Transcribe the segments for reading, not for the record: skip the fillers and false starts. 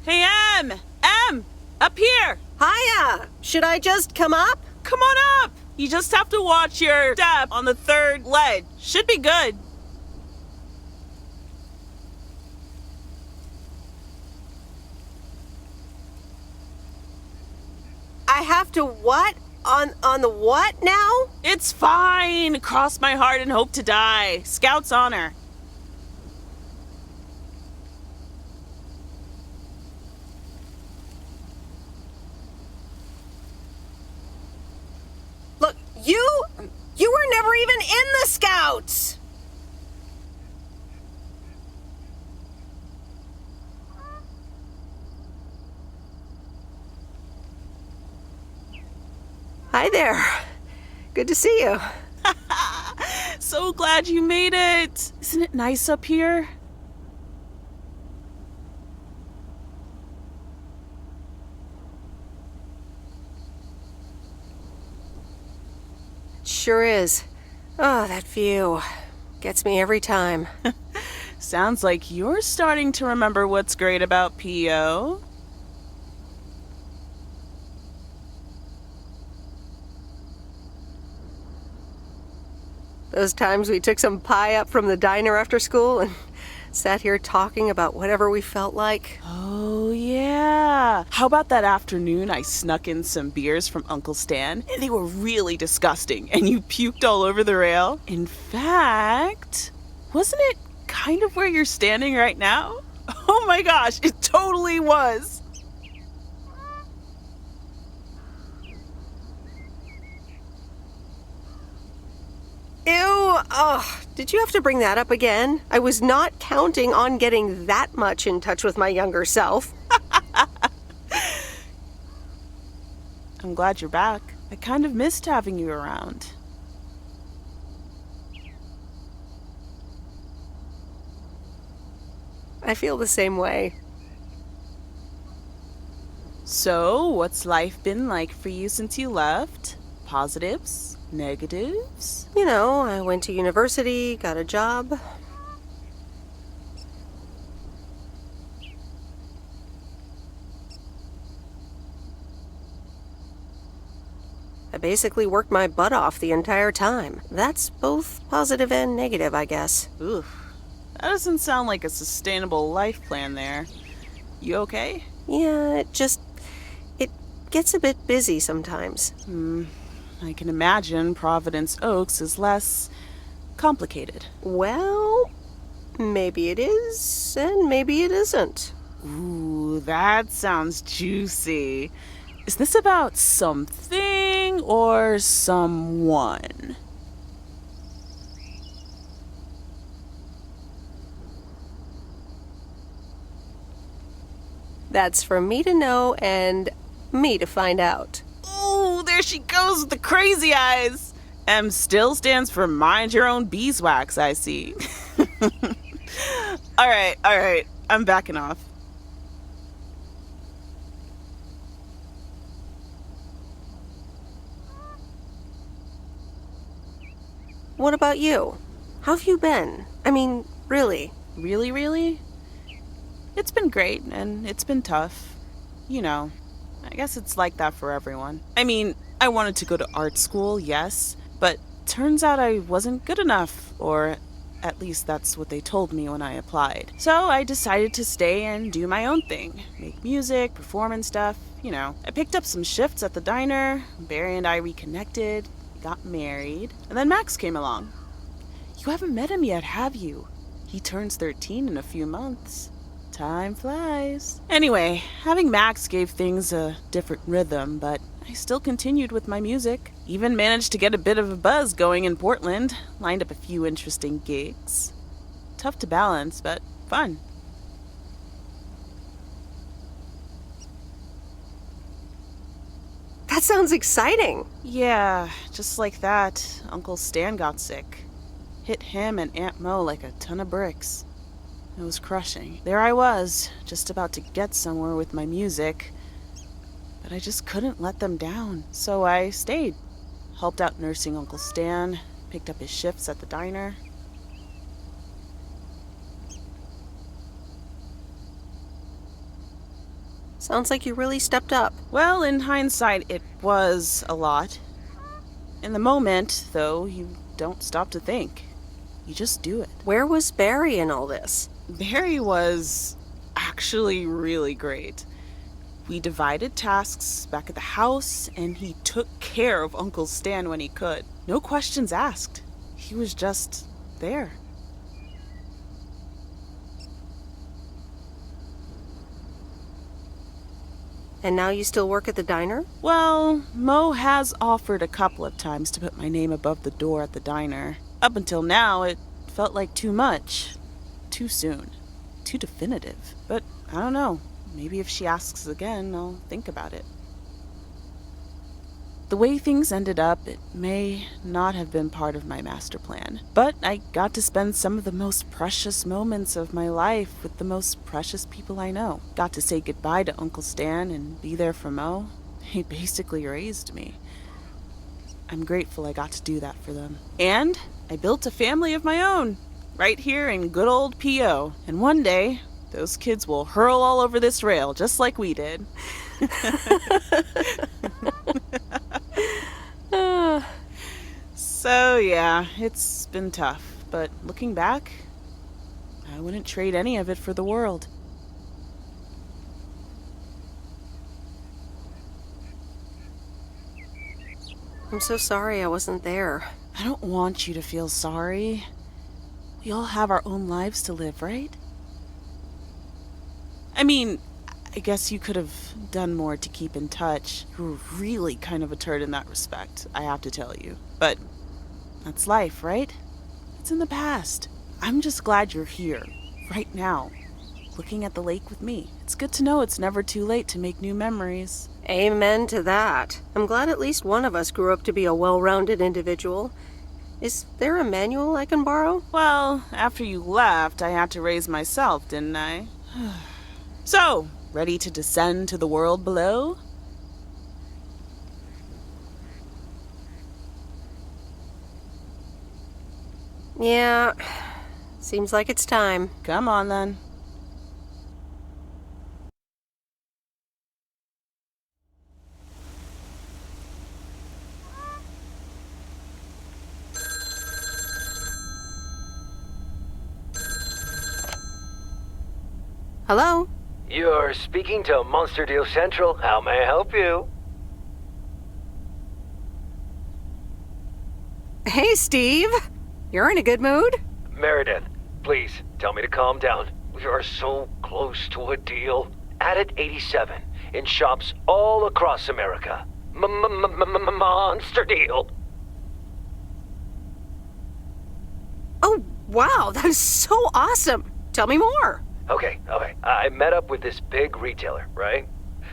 Hey, M! Up here! Hiya! Should I just come up? Come on up! You just have to watch your step on the third ledge. Should be good. I have to what? On the what now? It's fine. Cross my heart and hope to die. Scout's honor. Look, you were never even in the Scouts! Hi there. Good to see you. So glad you made it. Isn't it nice up here? Sure is. Oh, that view. Gets me every time. Sounds like you're starting to remember what's great about PO. Those times we took some pie up from the diner after school and sat here talking about whatever we felt like. Oh, yeah. How about that afternoon I snuck in some beers from Uncle Stan, and they were really disgusting, and you puked all over the rail? In fact, wasn't it kind of where you're standing right now? Oh my gosh, it totally was. Ew! Oh, did you have to bring that up again? I was not counting on getting that much in touch with my younger self. I'm glad you're back. I kind of missed having you around. I feel the same way. So, what's life been like for you since you left? Positives? Negatives? You know, I went to university, got a job. I basically worked my butt off the entire time. That's both positive and negative, I guess. Oof. That doesn't sound like a sustainable life plan there. You okay? Yeah, it gets a bit busy sometimes. I can imagine Providence Oaks is less complicated. Well, maybe it is, and maybe it isn't. Ooh, that sounds juicy. Is this about something or someone? That's for me to know and me to find out. Ooh, there she goes with the crazy eyes. M still stands for mind your own beeswax, I see. All right. I'm backing off. What about you? How have you been? I mean, really? Really? It's been great, and it's been tough. You know, I guess it's like that for everyone. I mean, I wanted to go to art school, yes, but turns out I wasn't good enough, or at least that's what they told me when I applied. So I decided to stay and do my own thing. Make music, perform and stuff, you know. I picked up some shifts at the diner, Barry and I reconnected, got married, and then Max came along. You haven't met him yet, have you? He turns 13 in a few months. Time flies. Anyway, having Max gave things a different rhythm, but I still continued with my music. Even managed to get a bit of a buzz going in Portland. Lined up a few interesting gigs. Tough to balance, but fun. That sounds exciting. Yeah, just like that, Uncle Stan got sick. Hit him and Aunt Mo like a ton of bricks. It was crushing. There I was, just about to get somewhere with my music, but I just couldn't let them down. So I stayed. Helped out nursing Uncle Stan, picked up his shifts at the diner. Sounds like you really stepped up. Well, in hindsight, it was a lot. In the moment, though, you don't stop to think. You just do it. Where was Barry in all this? Barry was actually really great. We divided tasks back at the house, and he took care of Uncle Stan when he could. No questions asked. He was just there. And now you still work at the diner? Well, Mo has offered a couple of times to put my name above the door at the diner. Up until now, it felt like too much. Too soon. Too definitive. But I don't know. Maybe if she asks again, I'll think about it. The way things ended up, it may not have been part of my master plan. But I got to spend some of the most precious moments of my life with the most precious people I know. Got to say goodbye to Uncle Stan and be there for Mo. He basically raised me. I'm grateful I got to do that for them. And I built a family of my own, right here in good old PO. And one day, those kids will hurl all over this rail, just like we did. So yeah, it's been tough, but looking back, I wouldn't trade any of it for the world. I'm so sorry I wasn't there. I don't want you to feel sorry. We all have our own lives to live, right? I mean, I guess you could have done more to keep in touch. You were really kind of a turd in that respect, I have to tell you. But that's life, right? It's in the past. I'm just glad you're here, right now, looking at the lake with me. It's good to know it's never too late to make new memories. Amen to that. I'm glad at least one of us grew up to be a well-rounded individual. Is there a manual I can borrow? Well, after you left, I had to raise myself, didn't I? So, ready to descend to the world below? Yeah, seems like it's time. Come on, then. Hello? You're speaking to Monster Deal Central. How may I help you? Hey, Steve. You're in a good mood? Meredith, please tell me to calm down. We are so close to a deal. Added 87 in shops all across America. Monster Deal. Oh, wow, that is so awesome. Tell me more. Okay. I met up with this big retailer, right?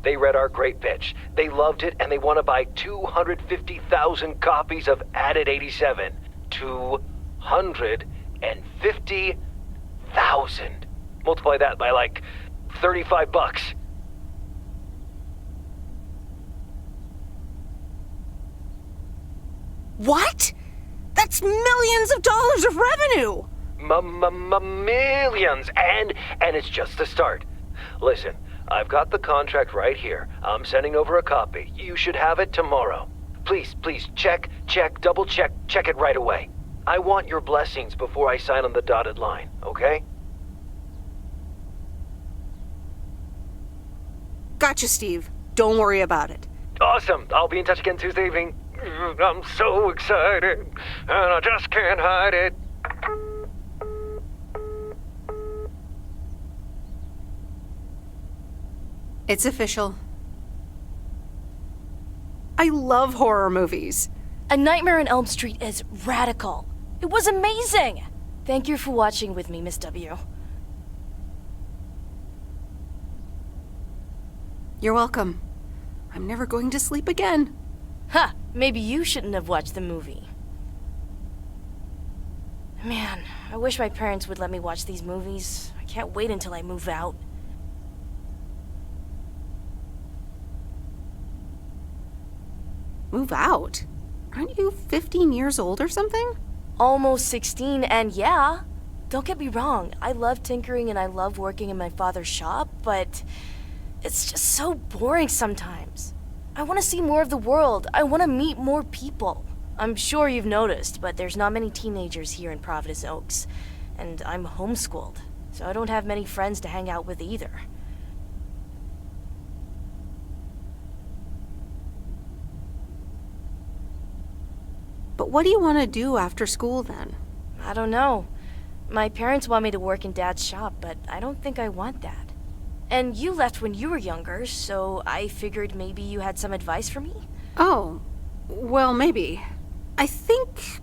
They read our great pitch. They loved it, and they want to buy 250,000 copies of Added 87. 250,000. Multiply that by like $35. What? That's millions of dollars of revenue! Millions, and it's just the start. Listen, I've got the contract right here. I'm sending over a copy. You should have it tomorrow. Please, check, double check it right away. I want your blessings before I sign on the dotted line, okay? Gotcha, Steve. Don't worry about it. Awesome. I'll be in touch again Tuesday evening. I'm so excited, and I just can't hide it. It's official. I love horror movies. A Nightmare on Elm Street is radical. It was amazing! Thank you for watching with me, Miss W. You're welcome. I'm never going to sleep again. Ha! Maybe you shouldn't have watched the movie. Man, I wish my parents would let me watch these movies. I can't wait until I move out. Move out? Aren't you 15 years old or something? Almost 16, and yeah, don't get me wrong, I love tinkering and I love working in my father's shop, but It's just so boring sometimes. I want to see more of the world. I want to meet more people. I'm sure you've noticed, but there's not many teenagers here in Providence Oaks. And I'm homeschooled, so I don't have many friends to hang out with either. But what do you want to do after school then? I don't know. My parents want me to work in Dad's shop, but I don't think I want that. And you left when you were younger, so I figured maybe you had some advice for me? Oh, well, maybe. I think...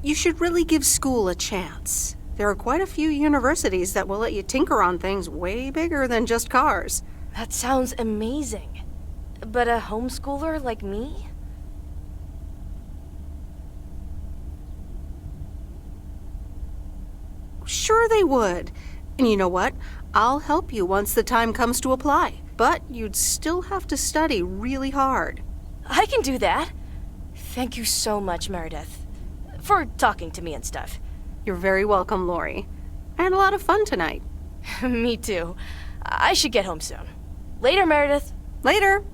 you should really give school a chance. There are quite a few universities that will let you tinker on things way bigger than just cars. That sounds amazing. But a homeschooler like me? Sure they would. And you know what? I'll help you once the time comes to apply. But you'd still have to study really hard. I can do that. Thank you so much, Meredith, for talking to me and stuff. You're very welcome, Lori. I had a lot of fun tonight. Me too. I should get home soon. Later, Meredith. Later.